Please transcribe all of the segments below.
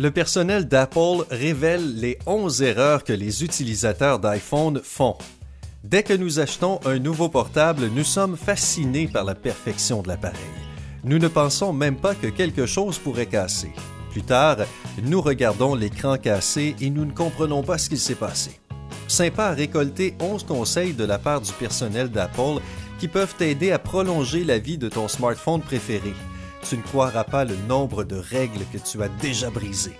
Le personnel d'Apple révèle les 11 erreurs que les utilisateurs d'iPhone font. Dès que nous achetons un nouveau portable, nous sommes fascinés par la perfection de l'appareil. Nous ne pensons même pas que quelque chose pourrait casser. Plus tard, nous regardons l'écran cassé et nous ne comprenons pas ce qu'il s'est passé. Sympa a récolté 11 conseils de la part du personnel d'Apple qui peuvent t'aider à prolonger la vie de ton smartphone préféré. Tu ne croiras pas le nombre de règles que tu as déjà brisées.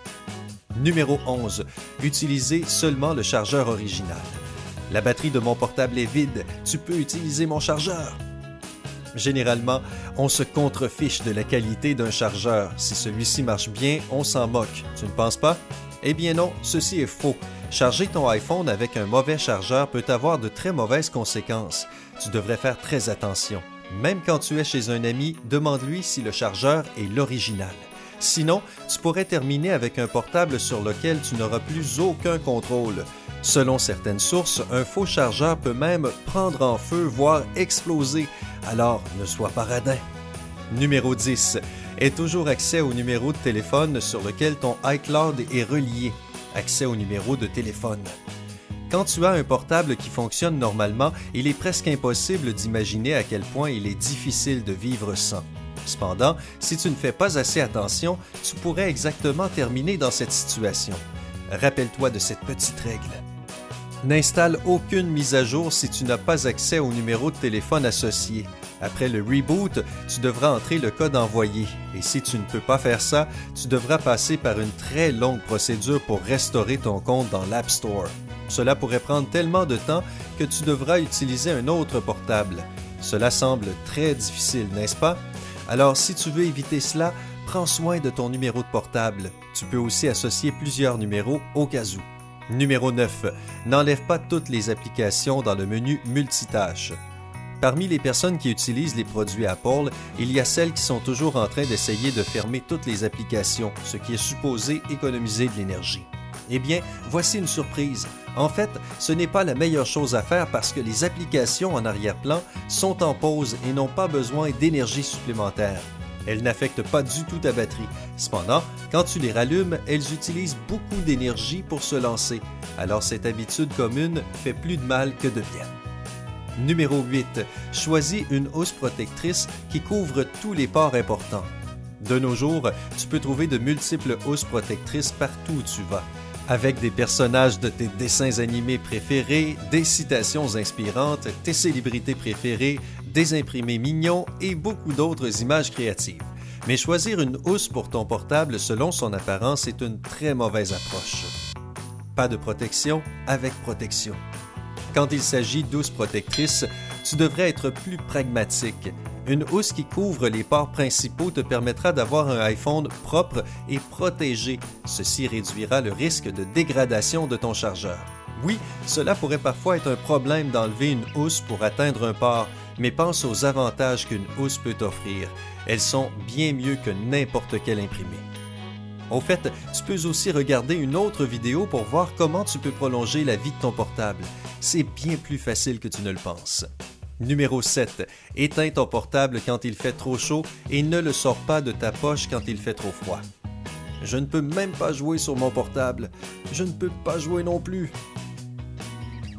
Numéro 11. Utilisez seulement le chargeur original. La batterie de mon portable est vide, tu peux utiliser mon chargeur. Généralement, on se contrefiche de la qualité d'un chargeur. Si celui-ci marche bien, on s'en moque. Tu ne penses pas? Eh bien non, ceci est faux. Charger ton iPhone avec un mauvais chargeur peut avoir de très mauvaises conséquences. Tu devrais faire très attention. Même quand tu es chez un ami, demande-lui si le chargeur est l'original. Sinon, tu pourrais terminer avec un portable sur lequel tu n'auras plus aucun contrôle. Selon certaines sources, un faux chargeur peut même prendre en feu, voire exploser. Alors, ne sois pas radin. Numéro 10. Aie toujours accès au numéro de téléphone sur lequel ton iCloud est relié. Accès au numéro de téléphone. Quand tu as un portable qui fonctionne normalement, il est presque impossible d'imaginer à quel point il est difficile de vivre sans. Cependant, si tu ne fais pas assez attention, tu pourrais exactement terminer dans cette situation. Rappelle-toi de cette petite règle. N'installe aucune mise à jour si tu n'as pas accès au numéro de téléphone associé. Après le reboot, tu devras entrer le code envoyé. Et si tu ne peux pas faire ça, tu devras passer par une très longue procédure pour restaurer ton compte dans l'App Store. Cela pourrait prendre tellement de temps que tu devras utiliser un autre portable. Cela semble très difficile, n'est-ce pas? Alors, si tu veux éviter cela, prends soin de ton numéro de portable. Tu peux aussi associer plusieurs numéros au cas où. Numéro 9. N'enlève pas toutes les applications dans le menu multitâches. Parmi les personnes qui utilisent les produits Apple, il y a celles qui sont toujours en train d'essayer de fermer toutes les applications, ce qui est supposé économiser de l'énergie. Eh bien, voici une surprise. En fait, ce n'est pas la meilleure chose à faire parce que les applications en arrière-plan sont en pause et n'ont pas besoin d'énergie supplémentaire. Elles n'affectent pas du tout ta batterie. Cependant, quand tu les rallumes, elles utilisent beaucoup d'énergie pour se lancer. Alors cette habitude commune fait plus de mal que de bien. Numéro 8. Choisis une housse protectrice qui couvre tous les pores importants. De nos jours, tu peux trouver de multiples housses protectrices partout où tu vas. Avec des personnages de tes dessins animés préférés, des citations inspirantes, tes célébrités préférées, des imprimés mignons et beaucoup d'autres images créatives. Mais choisir une housse pour ton portable selon son apparence est une très mauvaise approche. Pas de protection avec protection. Quand il s'agit d'housses protectrices, tu devrais être plus pragmatique. Une housse qui couvre les pores principaux te permettra d'avoir un iPhone propre et protégé. Ceci réduira le risque de dégradation de ton chargeur. Oui, cela pourrait parfois être un problème d'enlever une housse pour atteindre un pore, mais pense aux avantages qu'une housse peut t'offrir. Elles sont bien mieux que n'importe quel imprimé. Au fait, tu peux aussi regarder une autre vidéo pour voir comment tu peux prolonger la vie de ton portable. C'est bien plus facile que tu ne le penses. Numéro 7. Éteins ton portable quand il fait trop chaud et ne le sors pas de ta poche quand il fait trop froid. Je ne peux même pas jouer sur mon portable. Je ne peux pas jouer non plus.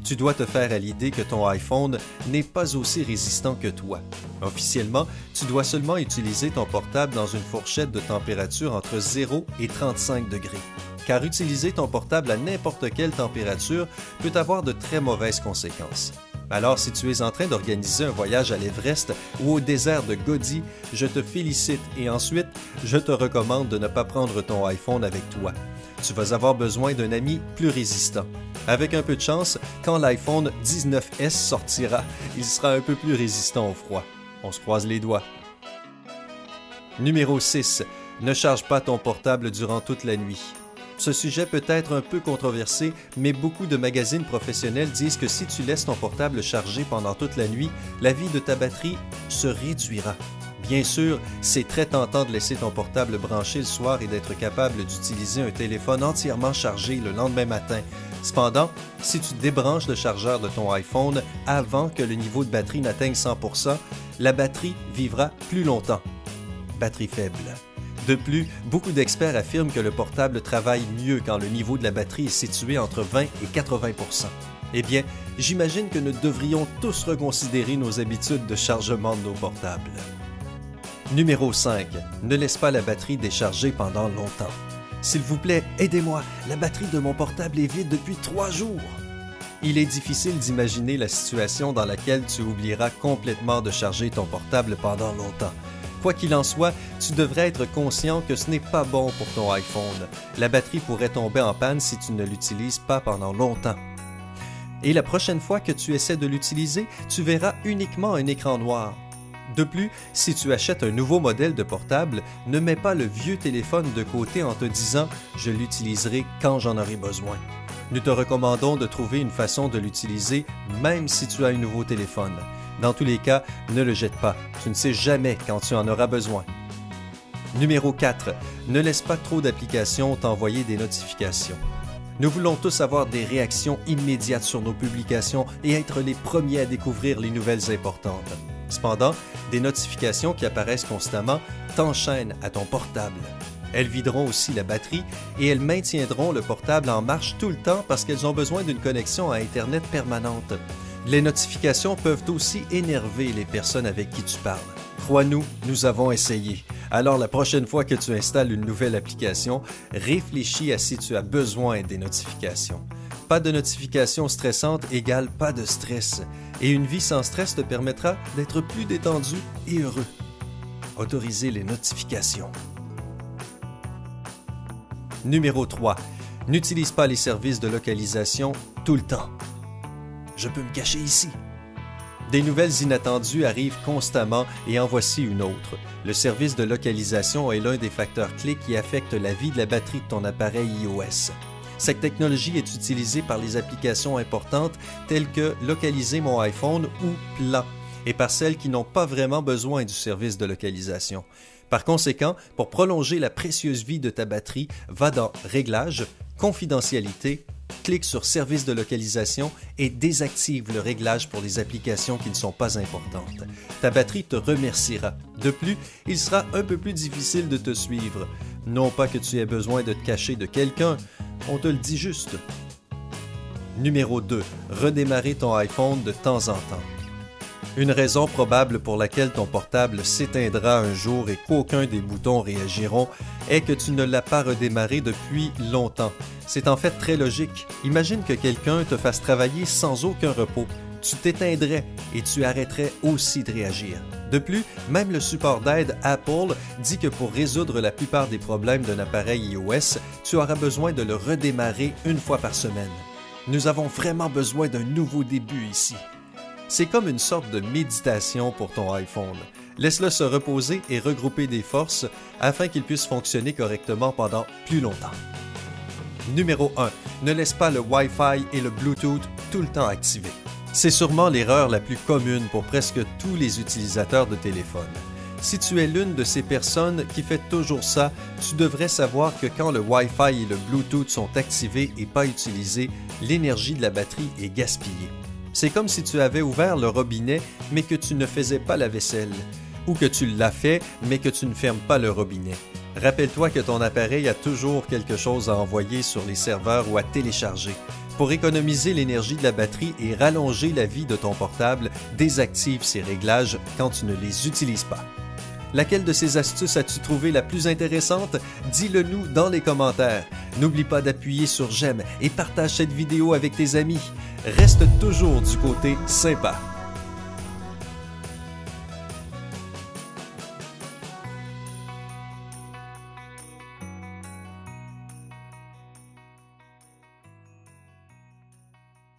Tu dois te faire à l'idée que ton iPhone n'est pas aussi résistant que toi. Officiellement, tu dois seulement utiliser ton portable dans une fourchette de température entre 0 et 35 degrés. Car utiliser ton portable à n'importe quelle température peut avoir de très mauvaises conséquences. Alors, si tu es en train d'organiser un voyage à l'Everest ou au désert de Gobi, je te félicite et ensuite, je te recommande de ne pas prendre ton iPhone avec toi. Tu vas avoir besoin d'un ami plus résistant. Avec un peu de chance, quand l'iPhone 19S sortira, il sera un peu plus résistant au froid. On se croise les doigts. Numéro 6. Ne charge pas ton portable durant toute la nuit. Ce sujet peut être un peu controversé, mais beaucoup de magazines professionnels disent que si tu laisses ton portable chargé pendant toute la nuit, la vie de ta batterie se réduira. Bien sûr, c'est très tentant de laisser ton portable branché le soir et d'être capable d'utiliser un téléphone entièrement chargé le lendemain matin. Cependant, si tu débranches le chargeur de ton iPhone avant que le niveau de batterie n'atteigne 100%, la batterie vivra plus longtemps. Batterie faible. De plus, beaucoup d'experts affirment que le portable travaille mieux quand le niveau de la batterie est situé entre 20 et 80 %. Eh bien, j'imagine que nous devrions tous reconsidérer nos habitudes de chargement de nos portables. Numéro 5. Ne laisse pas la batterie décharger pendant longtemps. S'il vous plaît, aidez-moi, la batterie de mon portable est vide depuis 3 jours. Il est difficile d'imaginer la situation dans laquelle tu oublieras complètement de charger ton portable pendant longtemps. Quoi qu'il en soit, tu devrais être conscient que ce n'est pas bon pour ton iPhone. La batterie pourrait tomber en panne si tu ne l'utilises pas pendant longtemps. Et la prochaine fois que tu essaies de l'utiliser, tu verras uniquement un écran noir. De plus, si tu achètes un nouveau modèle de portable, ne mets pas le vieux téléphone de côté en te disant « je l'utiliserai quand j'en aurai besoin ». Nous te recommandons de trouver une façon de l'utiliser même si tu as un nouveau téléphone. Dans tous les cas, ne le jette pas. Tu ne sais jamais quand tu en auras besoin. Numéro 4. Ne laisse pas trop d'applications t'envoyer des notifications. Nous voulons tous avoir des réactions immédiates sur nos publications et être les premiers à découvrir les nouvelles importantes. Cependant, des notifications qui apparaissent constamment t'enchaînent à ton portable. Elles videront aussi la batterie et elles maintiendront le portable en marche tout le temps parce qu'elles ont besoin d'une connexion à Internet permanente. Les notifications peuvent aussi énerver les personnes avec qui tu parles. Crois-nous, nous avons essayé. Alors la prochaine fois que tu installes une nouvelle application, réfléchis à si tu as besoin des notifications. Pas de notifications stressantes égale pas de stress. Et une vie sans stress te permettra d'être plus détendu et heureux. Autoriser les notifications. Numéro 3. N'utilise pas les services de localisation tout le temps. Je peux me cacher ici. Des nouvelles inattendues arrivent constamment et en voici une autre. Le service de localisation est l'un des facteurs clés qui affecte la vie de la batterie de ton appareil iOS. Cette technologie est utilisée par les applications importantes telles que Localiser mon iPhone ou Plan et par celles qui n'ont pas vraiment besoin du service de localisation. Par conséquent, pour prolonger la précieuse vie de ta batterie, va dans Réglages, Confidentialité, clique sur Service de localisation et désactive le réglage pour les applications qui ne sont pas importantes. Ta batterie te remerciera. De plus, il sera un peu plus difficile de te suivre. Non pas que tu aies besoin de te cacher de quelqu'un, on te le dit juste. Numéro 2. Redémarrer ton iPhone de temps en temps. Une raison probable pour laquelle ton portable s'éteindra un jour et qu'aucun des boutons réagiront est que tu ne l'as pas redémarré depuis longtemps. C'est en fait très logique. Imagine que quelqu'un te fasse travailler sans aucun repos. Tu t'éteindrais et tu arrêterais aussi de réagir. De plus, même le support d'aide Apple dit que pour résoudre la plupart des problèmes d'un appareil iOS, tu auras besoin de le redémarrer une fois par semaine. Nous avons vraiment besoin d'un nouveau début ici. C'est comme une sorte de méditation pour ton iPhone. Laisse-le se reposer et regrouper des forces afin qu'il puisse fonctionner correctement pendant plus longtemps. Numéro 1. Ne laisse pas le Wi-Fi et le Bluetooth tout le temps activés. C'est sûrement l'erreur la plus commune pour presque tous les utilisateurs de téléphone. Si tu es l'une de ces personnes qui fait toujours ça, tu devrais savoir que quand le Wi-Fi et le Bluetooth sont activés et pas utilisés, l'énergie de la batterie est gaspillée. C'est comme si tu avais ouvert le robinet mais que tu ne faisais pas la vaisselle, ou que tu l'as fait mais que tu ne fermes pas le robinet. Rappelle-toi que ton appareil a toujours quelque chose à envoyer sur les serveurs ou à télécharger. Pour économiser l'énergie de la batterie et rallonger la vie de ton portable, désactive ces réglages quand tu ne les utilises pas. Laquelle de ces astuces as-tu trouvé la plus intéressante? Dis-le nous dans les commentaires. N'oublie pas d'appuyer sur j'aime et partage cette vidéo avec tes amis. Reste toujours du côté sympa.